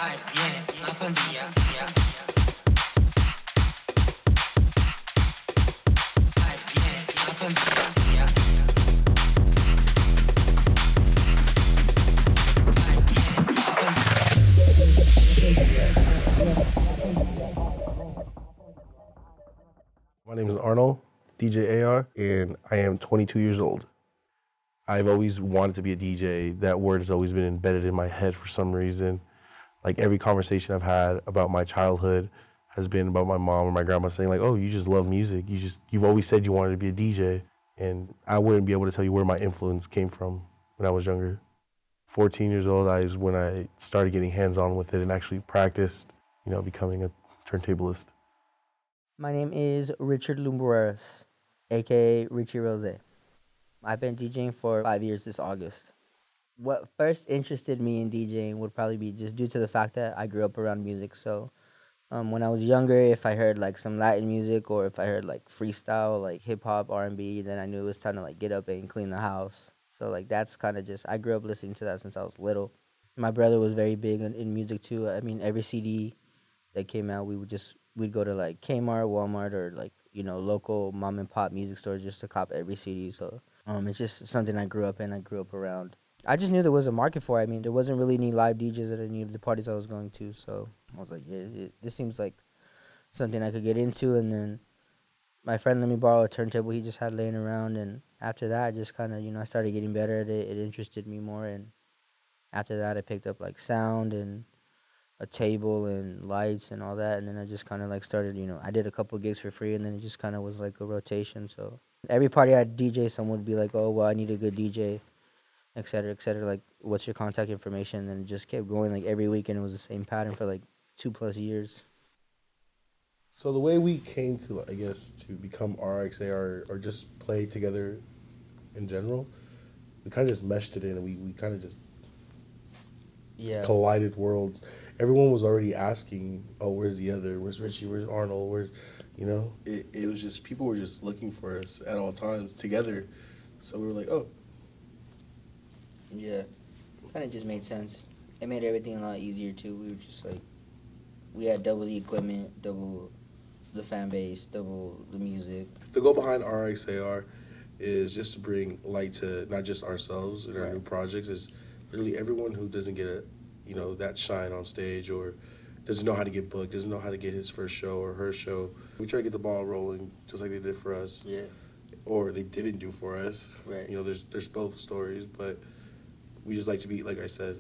My name is Arnold, DJ AR, and I am 22 years old. I've always wanted to be a DJ. That word has always been embedded in my head for some reason. Like every conversation I've had about my childhood has been about my mom or my grandma saying like, oh, you just love music. You've always said you wanted to be a DJ. And I wouldn't be able to tell you where my influence came from when I was younger. 14 years old is when I started getting hands-on with it and actually practiced, becoming a turntablist. My name is Richard Lumbueras, aka Richy Rozay. I've been DJing for 5 years this August. What first interested me in DJing would probably be just due to the fact that I grew up around music. So when I was younger, if I heard like some Latin music or if I heard like freestyle, like hip hop, R&B, then I knew it was time to like get up and clean the house. So like that's kind of just, I grew up listening to that since I was little. My brother was very big in music too. I mean, every CD that came out, we'd go to like Kmart, Walmart, or like, local mom and pop music stores just to cop every CD. So it's just something I grew up in, I grew up around. I just knew there was a market for it. I mean, there wasn't really any live DJs at any of the parties I was going to. So I was like, yeah, this seems like something I could get into. And then my friend let me borrow a turntable he just had laying around. And after that, I just kind of, I started getting better at it. It interested me more. And after that, I picked up like sound and a table and lights and all that. And then I just kind of like started, I did a couple gigs for free. And then it just kind of was like a rotation. So every party I'd DJ, someone would be like, oh, well, I need a good DJ, et cetera, like, what's your contact information? And it just kept going, like, every week, and it was the same pattern for, like, 2+ years. So the way we came to, I guess, to become RRxar or just play together in general, we kind of just meshed it in, and we kind of just collided worlds. Everyone was already asking, oh, where's the other? Where's Richy? Where's Arnold? Where's, it was just, people were just looking for us at all times together. So we were like, oh. Yeah, kind of just made sense. It made everything a lot easier, too. We were just like, we had double the equipment, double the fan base, double the music. The goal behind RRxar is just to bring light to not just ourselves and our new projects, is literally everyone who doesn't get that shine on stage or doesn't know how to get booked, doesn't know how to get his first show or her show. We try to get the ball rolling just like they did for us. Yeah. Or they didn't do for us. Right. There's both stories, but we just like to be, like I said,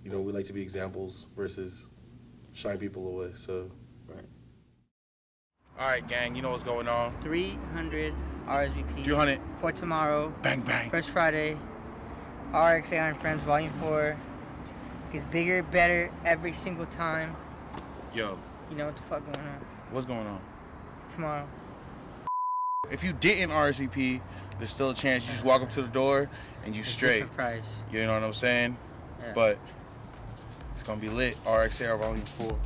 we like to be examples versus shine people away, so. Right. All right, gang, you know what's going on. 300 RSVP. 300. For tomorrow. Bang, bang. First Friday. RRxar and Friends, Volume 4. Gets bigger, better every single time. Yo. You know what the fuck going on. What's going on? Tomorrow. If you didn't RSVP, there's still a chance you just walk up to the door and you straight. Different price. You know what I'm saying? Yeah. But it's gonna be lit. RRxar Volume 4.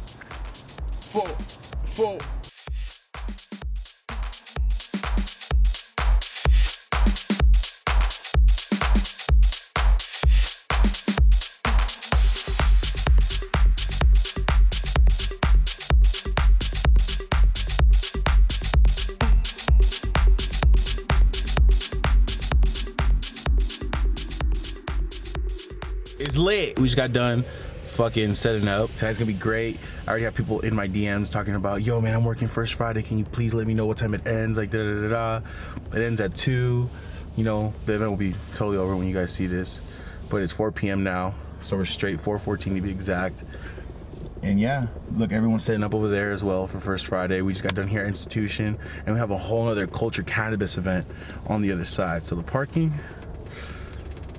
Full. It's lit. We just got done fucking setting up. Tonight's gonna be great. I already have people in my DMs talking about, yo man, I'm working first Friday. Can you please let me know what time it ends? Like da-da-da-da. It ends at 2. The event will be totally over when you guys see this. But it's 4 p.m. now. So we're straight, 4:14 to be exact. And yeah, look, everyone's setting up over there as well for First Friday. We just got done here at Institution, and we have a whole other culture cannabis event on the other side. So the parking,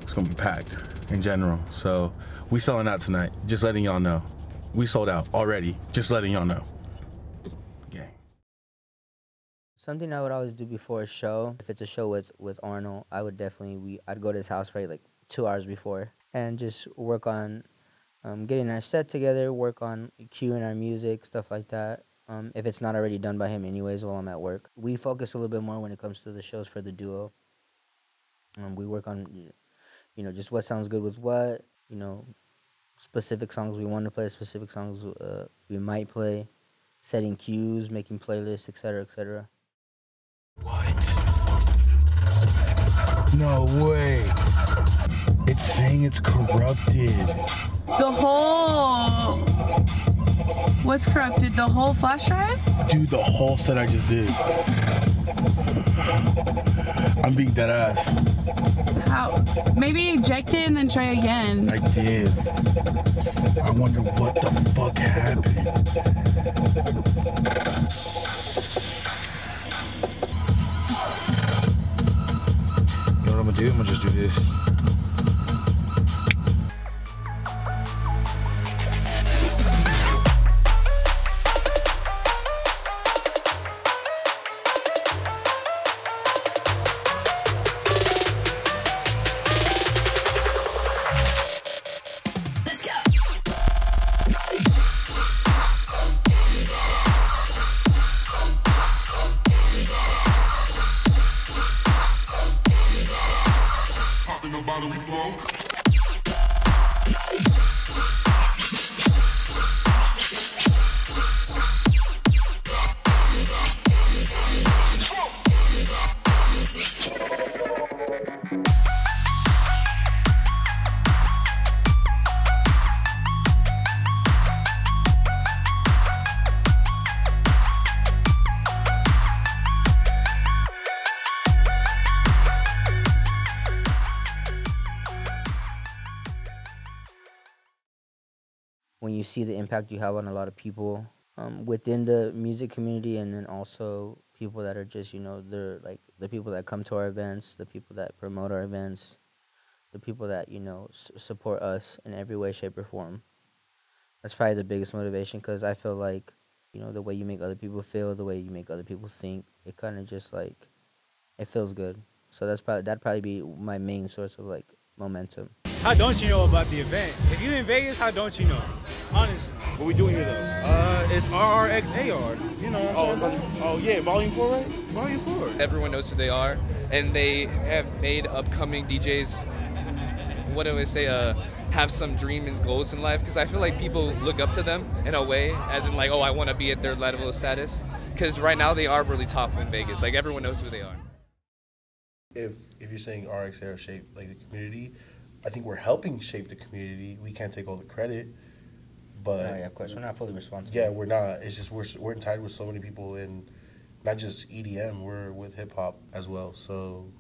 it's gonna be packed in general. So we selling out tonight, just letting y'all know. We sold out already, just letting y'all know. Gang. Something I would always do before a show, if it's a show with Arnold, I would definitely, I'd go to his house probably like 2 hours before and just work on getting our set together, work on cueing our music, stuff like that. If it's not already done by him anyways while I'm at work. We focus a little bit more when it comes to the shows for the duo. We work on, just what sounds good with what, specific songs we want to play, specific songs we might play, setting cues, making playlists, etc., etc. What? No way. It's saying it's corrupted. The whole... What's corrupted? The whole flash drive? Dude, the whole set I just did. I'm being dead ass. How? Maybe eject it and then try again. I did. I wonder what the fuck happened. You know what I'm gonna do? I'm gonna just do this. When you see the impact you have on a lot of people within the music community, and then also people that are just, you know, they're like the people that come to our events, the people that promote our events, the people that, you know, support us in every way, shape, or form. That's probably the biggest motivation, because I feel like, you know, the way you make other people feel, the way you make other people think, it kind of just like, it feels good. So that'd probably be my main source of like momentum. How don't you know about the event? If you're in Vegas, how don't you know? Honestly. What we doing here though? It's RRxar. You know what I'm saying? Oh yeah, volume 4, right? Volume 4. Everyone knows who they are, and they have made upcoming DJs, what do I say, have some dream and goals in life, because I feel like people look up to them in a way, as in like, oh, I want to be at their level of status, because right now they are really top in Vegas. Like, everyone knows who they are. If you're saying RRxar shaped like the community, I think we're helping shape the community. We can't take all the credit, but Oh yeah, of course, we're not fully responsible. yeah, we're not. It's just we're tied with so many people, and not just EDM. We're with hip hop as well. So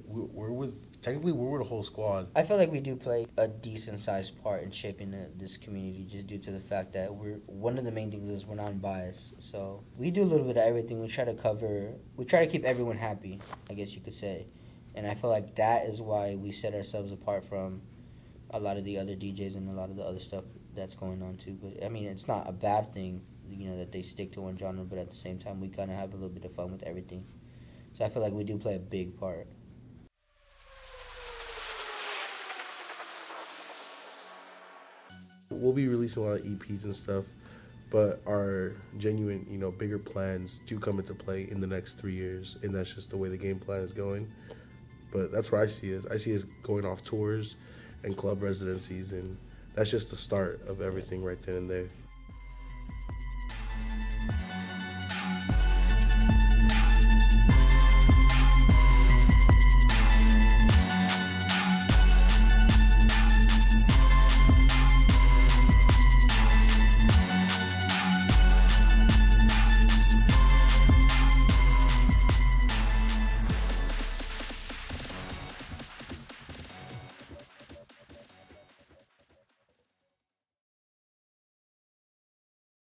we're with the whole squad. I feel like we do play a decent sized part in shaping this community, just due to the fact that one of the main things is we're non-biased. So we do a little bit of everything. We try to keep everyone happy, I guess you could say. And I feel like that is why we set ourselves apart from a lot of the other DJs and a lot of the other stuff that's going on too. But I mean, it's not a bad thing, you know, that they stick to one genre, but at the same time, we kind of have a little bit of fun with everything. So I feel like we do play a big part. We'll be releasing a lot of EPs and stuff, but our genuine, you know, bigger plans do come into play in the next 3 years, and that's just the way the game plan is going. But that's where I see us. I see us going off tours and club residencies, and that's just the start of everything right then and there.